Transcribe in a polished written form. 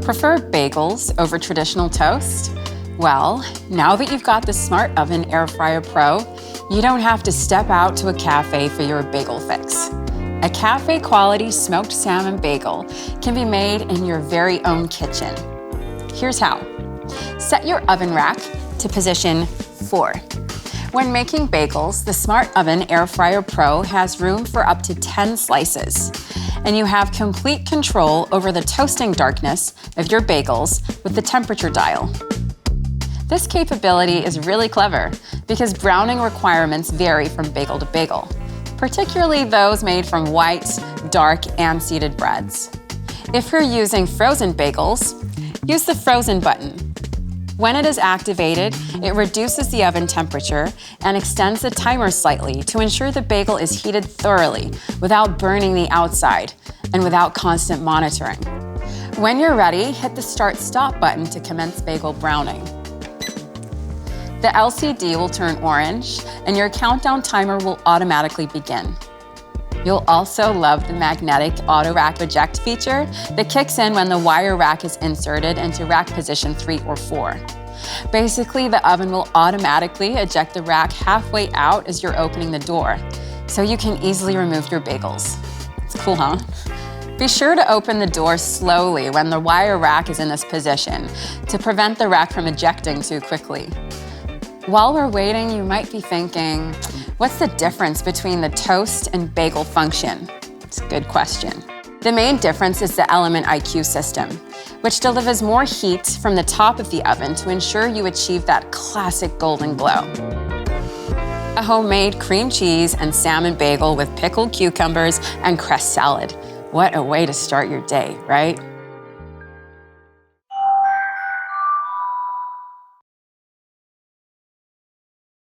Prefer bagels over traditional toast? Well, now that you've got the Smart Oven Air Fryer Pro, you don't have to step out to a cafe for your bagel fix. A cafe-quality smoked salmon bagel can be made in your very own kitchen. Here's how. Set your oven rack to position 4. When making bagels, the Smart Oven Air Fryer Pro has room for up to 10 slices, and you have complete control over the toasting darkness of your bagels with the temperature dial. This capability is really clever because browning requirements vary from bagel to bagel, particularly those made from white, dark, and seeded breads. If you're using frozen bagels, use the frozen button. When it is activated, it reduces the oven temperature and extends the timer slightly to ensure the bagel is heated thoroughly without burning the outside and without constant monitoring. When you're ready, hit the Start/Stop button to commence bagel browning. The LCD will turn orange and your countdown timer will automatically begin. You'll also love the magnetic auto rack eject feature that kicks in when the wire rack is inserted into rack position 3 or 4. Basically, the oven will automatically eject the rack halfway out as you're opening the door, so you can easily remove your bagels. It's cool, huh? Be sure to open the door slowly when the wire rack is in this position to prevent the rack from ejecting too quickly. While we're waiting, you might be thinking, what's the difference between the toast and bagel function? It's a good question. The main difference is the Element IQ system, which delivers more heat from the top of the oven to ensure you achieve that classic golden glow. A homemade cream cheese and salmon bagel with pickled cucumbers and cress salad. What a way to start your day, right?